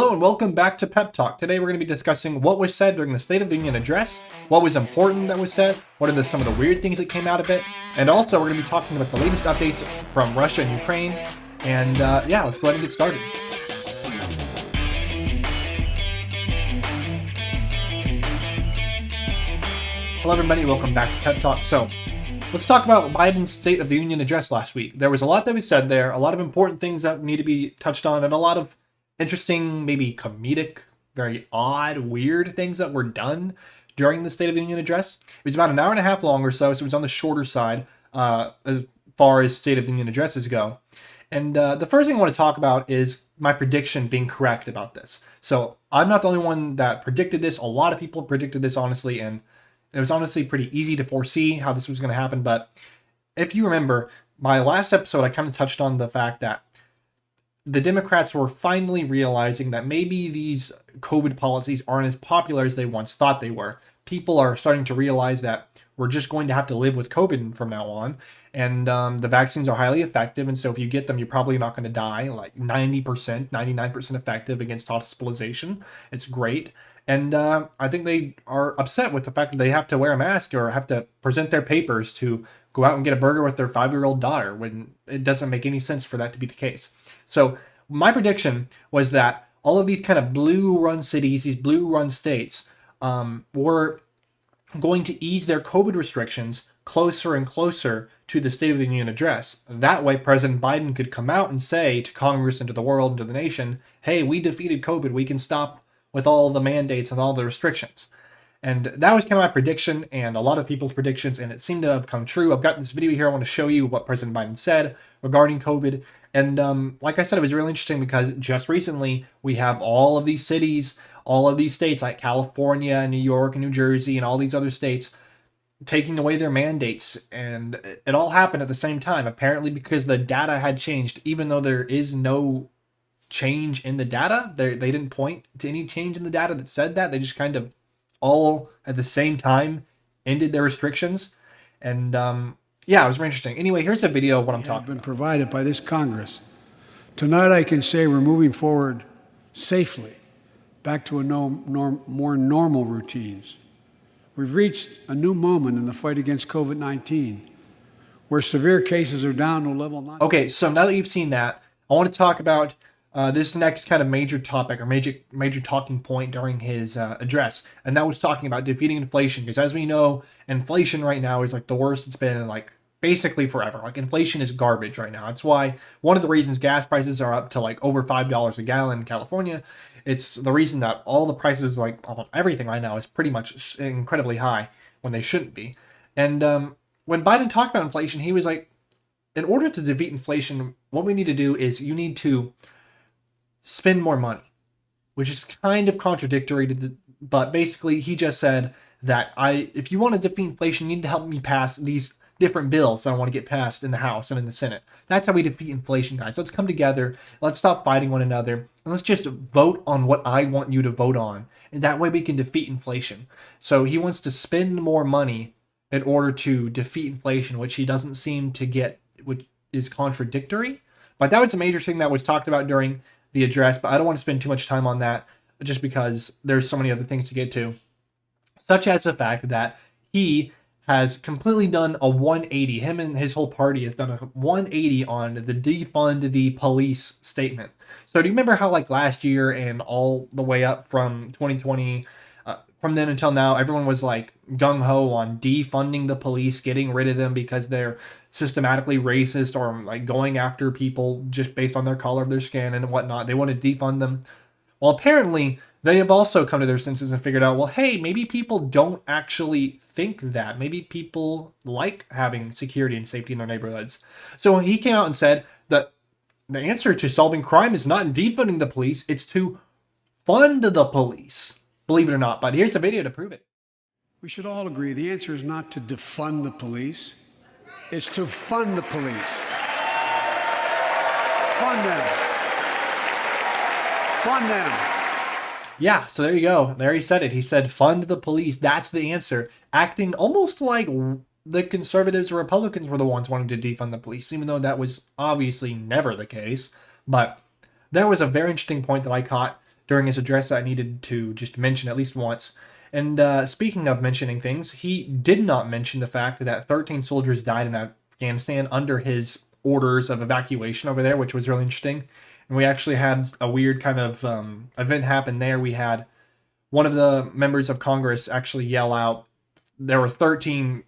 Hello and welcome back to Pep Talk. Today we're going to be discussing what was said during the State of the Union address, what was important that was said, what are some of the weird things that came out of it, and also we're going to be talking about the latest updates from Russia and Ukraine. And yeah, let's go ahead and get started. Hello everybody, welcome back to Pep Talk. So, let's talk about Biden's State of the Union address last week. There was a lot that was said there, a lot of important things that need to be touched on, and a lot of interesting, maybe comedic, very odd, weird things that were done during the State of the Union address. It was about an hour and a half long or so it was on the shorter side as far as State of the Union addresses go. And the first thing I want to talk about is my prediction being correct about this. So I'm not the only one that predicted this. A lot of people predicted this, honestly, and it was honestly pretty easy to foresee how this was going to happen. But if you remember, my last episode, I kind of touched on the fact that the Democrats were finally realizing that maybe these COVID policies aren't as popular as they once thought they were. People are starting to realize that we're just going to have to live with COVID from now on. And the vaccines are highly effective. And so if you get them, you're probably not going to die. Like 90%, 99% effective against hospitalization. It's great. And I think they are upset with the fact that they have to wear a mask or have to present their papers to go out and get a burger with their 5-year-old daughter when it doesn't make any sense for that to be the case. So my prediction was that all of these kind of blue-run cities, these blue-run states, were going to ease their COVID restrictions closer and closer to the State of the Union address. That way, President Biden could come out and say to Congress and to the world and to the nation, hey, we defeated COVID. We can stop with all the mandates and all the restrictions. And that was kind of my prediction and a lot of people's predictions, and it seemed to have come true. I've got this video here. I want to show you what President Biden said regarding COVID. And like I said, it was really interesting because just recently we have all of these cities, all of these states like California and New York and New Jersey and all these other states taking away their mandates. And it all happened at the same time, apparently because the data had changed, even though there is no change in the data. They didn't point to any change in the data that said that. They just kind of all at the same time ended their restrictions. And yeah, it was very interesting. Anyway, here's the video of what I'm talking about. Been provided by this Congress. Tonight I can say we're moving forward safely back to more normal routines. We've reached a new moment in the fight against COVID-19 where severe cases are down to level 9. Okay, so now that you've seen that, I want to talk about this next kind of major topic or major talking point during his address, and that was talking about defeating inflation. Because as we know, inflation right now is like the worst it's been in like basically forever. Like inflation is garbage right now. That's why one of the reasons gas prices are up to like over $5 a gallon in California. It's the reason that all the prices like on everything right now is pretty much incredibly high when they shouldn't be. And when Biden talked about inflation, he was like, in order to defeat inflation, what we need to do is you need to spend more money, which is kind of contradictory to but basically he just said that if you want to defeat inflation, you need to help me pass these different bills that I want to get passed in the House and in the Senate. That's how we defeat inflation, guys. Let's come together. Let's stop fighting one another. And let's just vote on what I want you to vote on. And that way we can defeat inflation. So he wants to spend more money in order to defeat inflation, which he doesn't seem to get, which is contradictory. But that was a major thing that was talked about during the address, but I don't want to spend too much time on that just because there's so many other things to get to, such as the fact that he has completely done a 180. Him and his whole party has done a 180 on the defund the police statement. So do you remember how like last year and all the way up from 2020, from then until now, everyone was like gung-ho on defunding the police, getting rid of them because they're systematically racist or like going after people just based on their color of their skin and whatnot. They want to defund them. Well, apparently they have also come to their senses and figured out, well, hey, maybe people don't actually think that. Maybe people like having security and safety in their neighborhoods. So he came out and said that the answer to solving crime is not in defunding the police, it's to fund the police. Believe it or not, but here's the video to prove it. We should all agree the answer is not to defund the police. It's to fund the police. Fund them. Fund them. Yeah, so there you go. There he said it. He said fund the police. That's the answer. Acting almost like the conservatives or Republicans were the ones wanting to defund the police, even though that was obviously never the case. But there was a very interesting point that I caught during his address that I needed to just mention at least once. And speaking of mentioning things, he did not mention the fact that 13 soldiers died in Afghanistan under his orders of evacuation over there, which was really interesting. And we actually had a weird kind of event happen there. We had one of the members of Congress actually yell out, there were 13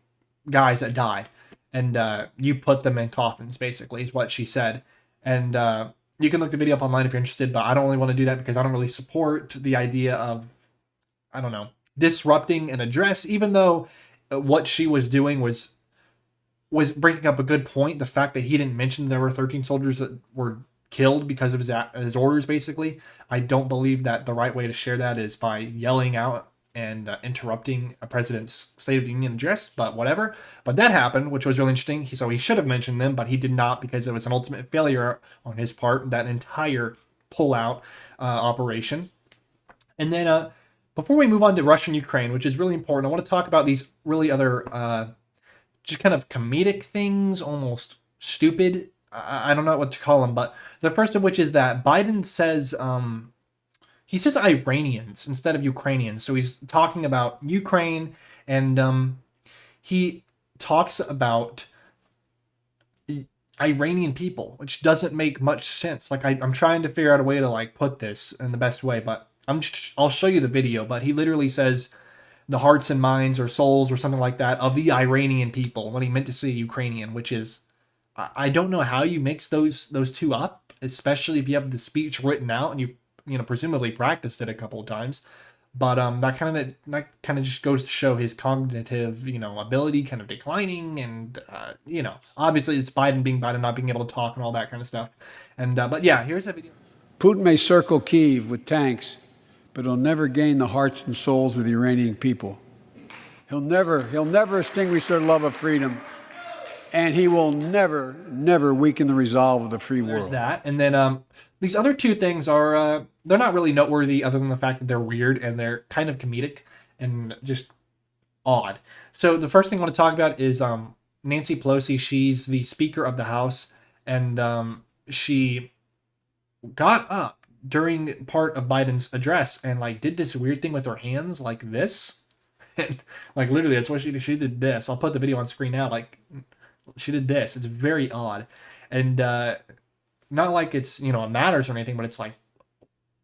guys that died, and you put them in coffins, basically, is what she said. And you can look the video up online if you're interested, but I don't really want to do that because I don't really support the idea of, I don't know, disrupting an address, even though what she was doing was bringing up a good point. The fact that he didn't mention there were 13 soldiers that were killed because of his orders, basically. I don't believe that the right way to share that is by yelling out and interrupting a president's State of the Union address, but whatever. But that happened, which was really interesting. So he should have mentioned them, but he did not because it was an ultimate failure on his part, that entire pullout operation. And then before we move on to Russia and Ukraine, which is really important, I want to talk about these really other just kind of comedic things, almost stupid. I don't know what to call them, but the first of which is that Biden says he says Iranians instead of Ukrainians. So he's talking about Ukraine, and he talks about Iranian people, which doesn't make much sense. Like I'm trying to figure out a way to like put this in the best way, but I'll show you the video. But he literally says the hearts and minds or souls or something like that of the Iranian people when he meant to say Ukrainian, which is, I don't know how you mix those two up, especially if you have the speech written out and you've presumably practiced it a couple of times. But that kind of just goes to show his cognitive ability kind of declining, and obviously it's Biden being Biden, not being able to talk and all that kind of stuff. And but yeah, here's that video. Putin may circle Kyiv with tanks, but he'll never gain the hearts and souls of the Iranian people. He'll never extinguish their love of freedom, and he will never weaken the resolve of the free world. There's that. And then these other two things are, they're not really noteworthy other than the fact that they're weird and they're kind of comedic and just odd. So the first thing I want to talk about is Nancy Pelosi. She's the Speaker of the House, and she got up during part of Biden's address and like did this weird thing with her hands like this. And like literally that's what she did this. I'll put the video on screen now. Like she did this. It's very odd. And not like it's, it matters or anything, but it's like,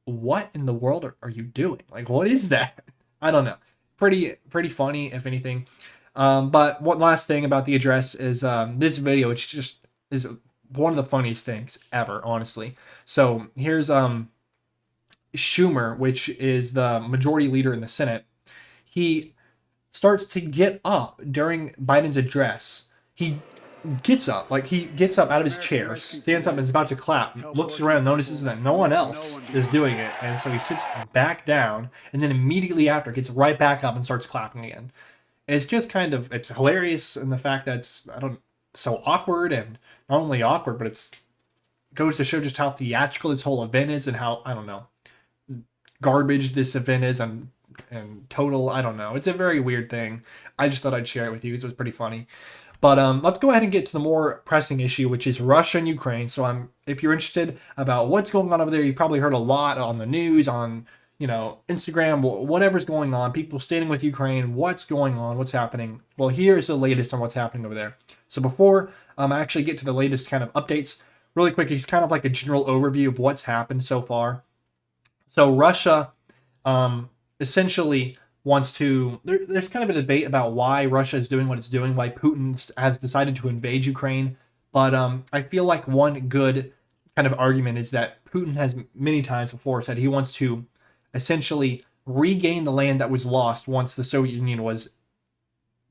what in the world are you doing? Like, what is that? I don't know. Pretty funny, if anything. But one last thing about the address is this video, which just is one of the funniest things ever, honestly. So here's Schumer, which is the majority leader in the Senate. He starts to get up during Biden's address. He gets up out of his chair, stands up and is about to clap, looks around, notices that no one else is doing it, and so he sits back down, and then immediately after gets right back up and starts clapping again. It's just it's hilarious in the fact that it's so awkward, and not only awkward, but it goes to show just how theatrical this whole event is and how, garbage this event is and total, it's a very weird thing. I just thought I'd share it with you because it was pretty funny. But let's go ahead and get to the more pressing issue, which is Russia and Ukraine. So if you're interested about what's going on over there, you probably heard a lot on the news, on Instagram, whatever's going on, people standing with Ukraine, what's going on, what's happening. Well, here's the latest on what's happening over there. So before I actually get to the latest kind of updates, really quick, it's kind of like a general overview of what's happened so far. So Russia essentially wants to, there's kind of a debate about why Russia is doing what it's doing, why Putin has decided to invade Ukraine. But I feel like one good kind of argument is that Putin has many times before said he wants to essentially regain the land that was lost once the Soviet Union was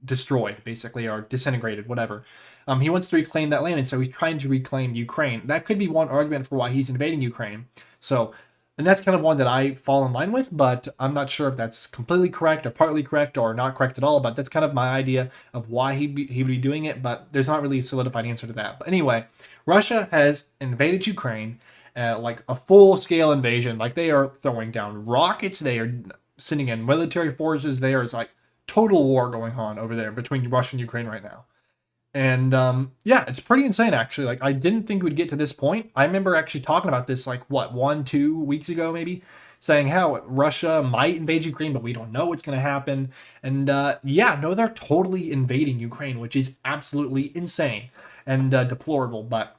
destroyed, basically, or disintegrated, whatever. He wants to reclaim that land, and so he's trying to reclaim Ukraine. That could be one argument for why he's invading Ukraine. And that's kind of one that I fall in line with, but I'm not sure if that's completely correct or partly correct or not correct at all. But that's kind of my idea of why he would be doing it, but there's not really a solidified answer to that. But anyway, Russia has invaded Ukraine, like a full-scale invasion. Like they are throwing down rockets, they are sending in military forces. There is like total war going on over there between Russia and Ukraine right now. And yeah, it's pretty insane, actually. Like, I didn't think we'd get to this point. I remember actually talking about this, like, 1-2 weeks ago, maybe. saying how Russia might invade Ukraine, but we don't know what's going to happen. And they're totally invading Ukraine, which is absolutely insane and deplorable. But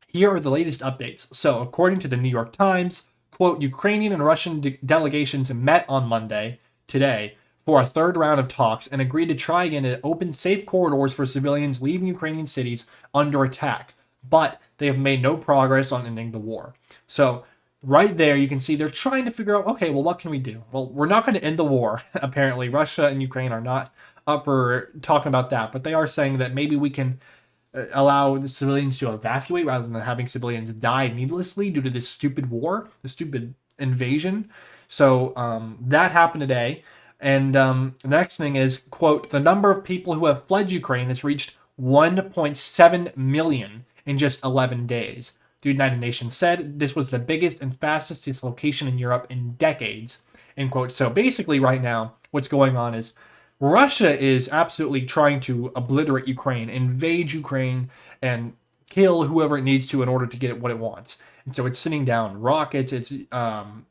here are the latest updates. So, according to the New York Times, quote, Ukrainian and Russian delegations met on Monday, today, for a third round of talks and agreed to try again to open safe corridors for civilians leaving Ukrainian cities under attack. But they have made no progress on ending the war. So, right there, you can see they're trying to figure out, okay, well, what can we do? Well, we're not going to end the war. Apparently, Russia and Ukraine are not up for talking about that, but they are saying that maybe we can allow the civilians to evacuate rather than having civilians die needlessly due to this stupid war, the stupid invasion. So that happened today. And the next thing is, quote, the number of people who have fled Ukraine has reached 1.7 million in just 11 days. The United Nations said this was the biggest and fastest dislocation in Europe in decades, end quote. So basically right now, what's going on is Russia is absolutely trying to obliterate Ukraine, invade Ukraine, and kill whoever it needs to in order to get what it wants. And so it's sending down rockets, it's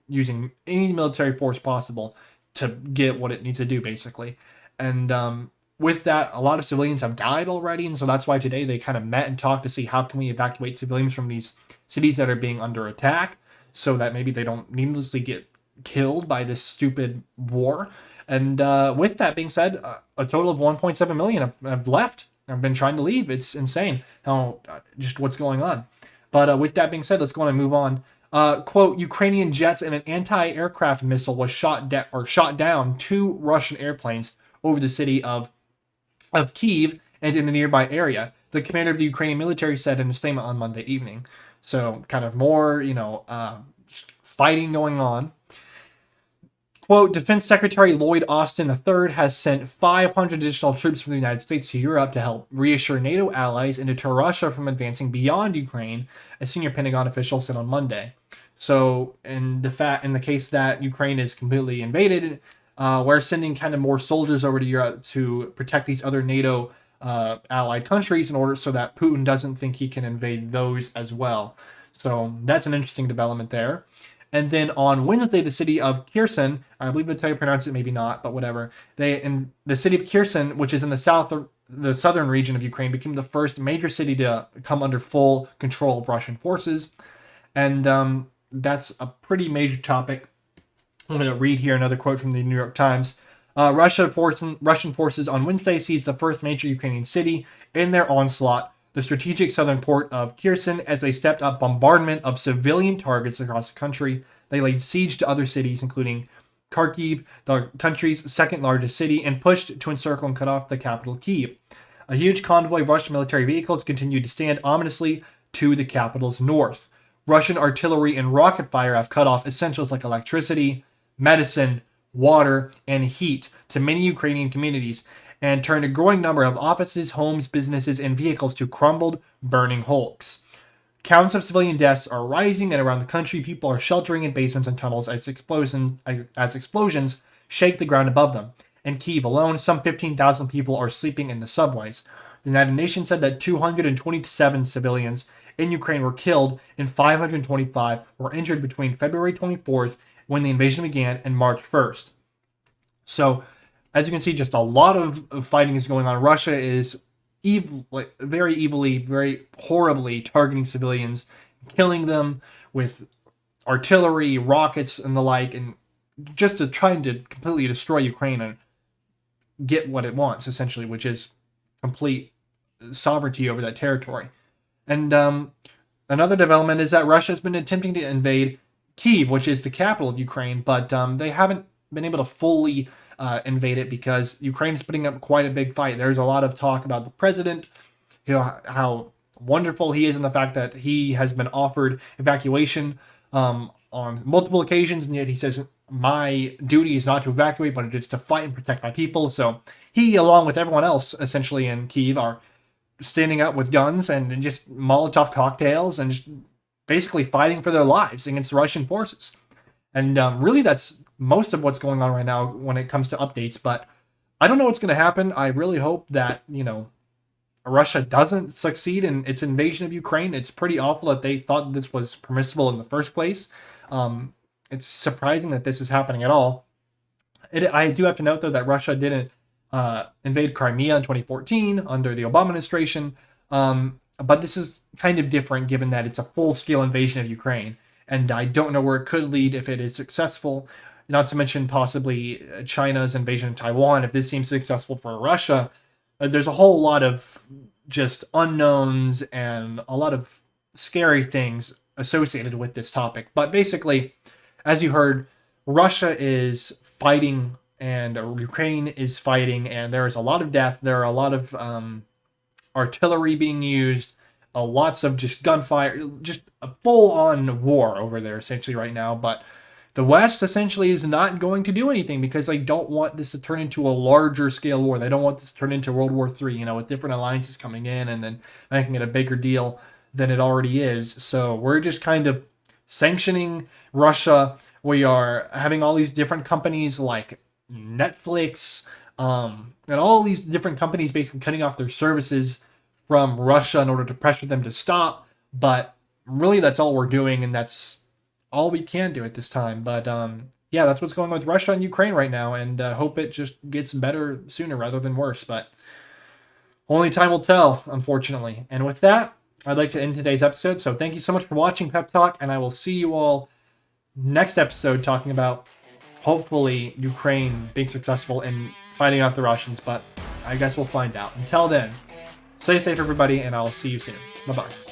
using any military force possible to get what it needs to do, basically. And with that, a lot of civilians have died already, and so that's why today they kind of met and talked to see how can we evacuate civilians from these cities that are being under attack so that maybe they don't needlessly get killed by this stupid war. And with that being said, a total of 1.7 million have left. Have been trying to leave. It's insane how just what's going on. But with that being said, let's go on and move on. Quote: Ukrainian jets and an anti-aircraft missile was shot down 2 Russian airplanes over the city of Kiev and in a nearby area. The commander of the Ukrainian military said in a statement on Monday evening. So kind of more, fighting going on. Quote, Defense Secretary Lloyd Austin III has sent 500 additional troops from the United States to Europe to help reassure NATO allies and deter Russia from advancing beyond Ukraine, a senior Pentagon official said on Monday. So, in the case that Ukraine is completely invaded, we're sending kind of more soldiers over to Europe to protect these other NATO allied countries in order so that Putin doesn't think he can invade those as well. So, that's an interesting development there. And then on Wednesday, the city of Kherson, I believe that's how you pronounce it, maybe not, but whatever. In the city of Kherson, which is in the southern region of Ukraine, became the first major city to come under full control of Russian forces. And that's a pretty major topic. I'm going to read here another quote from the New York Times. Russian forces on Wednesday seized the first major Ukrainian city in their onslaught, the strategic southern port of Kherson, as they stepped up bombardment of civilian targets across the country. They laid siege to other cities, including Kharkiv, the country's second largest city, and pushed to encircle and cut off the capital, Kyiv. A huge convoy of Russian military vehicles continued to stand ominously to the capital's north. Russian artillery and rocket fire have cut off essentials like electricity, medicine, water, and heat to many Ukrainian communities, and turned a growing number of offices, homes, businesses, and vehicles to crumbled, burning hulks. Counts of civilian deaths are rising, and around the country, people are sheltering in basements and tunnels as explosions shake the ground above them. In Kyiv alone, some 15,000 people are sleeping in the subways. The United Nations said that 227 civilians in Ukraine were killed and 525 were injured between February 24th, when the invasion began, and March 1st. So, as you can see, just a lot of fighting is going on. Russia is very evilly, very horribly targeting civilians, killing them with artillery, rockets, and the like, and just trying to completely destroy Ukraine and get what it wants, essentially, which is complete sovereignty over that territory. And another development is that Russia has been attempting to invade Kyiv, which is the capital of Ukraine, but they haven't been able to fully invade it because Ukraine is putting up quite a big fight. There's a lot of talk about the president, how wonderful he is, and the fact that he has been offered evacuation on multiple occasions, and yet he says, my duty is not to evacuate, but it is to fight and protect my people. So he, along with everyone else essentially in Kyiv, are standing up with guns and just Molotov cocktails and just basically fighting for their lives against the Russian forces. And really, that's most of what's going on right now when it comes to updates. But I don't know what's going to happen. I really hope that, Russia doesn't succeed in its invasion of Ukraine. It's pretty awful that they thought this was permissible in the first place. it's surprising that this is happening at all. I do have to note, though, that Russia didn't invade Crimea in 2014 under the Obama administration. But this is kind of different given that it's a full-scale invasion of Ukraine. And I don't know where it could lead if it is successful. Not to mention possibly China's invasion of Taiwan. If this seems successful for Russia, there's a whole lot of just unknowns and a lot of scary things associated with this topic. But basically, as you heard, Russia is fighting and Ukraine is fighting, and there is a lot of death. There are a lot of artillery being used, lots of just gunfire, just a full-on war over there essentially right now. But the West essentially is not going to do anything because they don't want this to turn into a larger scale war. They don't want this to turn into World War III, with different alliances coming in and then making it a bigger deal than it already is. So we're just kind of sanctioning Russia. We are having all these different companies like Netflix and all these different companies basically cutting off their services from Russia in order to pressure them to stop. But really, that's all we're doing, and that's all we can do at this time. But yeah, that's what's going on with Russia and Ukraine right now, and hope it just gets better sooner rather than worse. But only time will tell, unfortunately. And with that, I'd like to end today's episode. So thank you so much for watching Pep Talk, and I will see you all next episode talking about hopefully Ukraine being successful in fighting off the Russians. But I guess we'll find out. Until then, stay safe, everybody, and I'll see you soon. Bye-bye.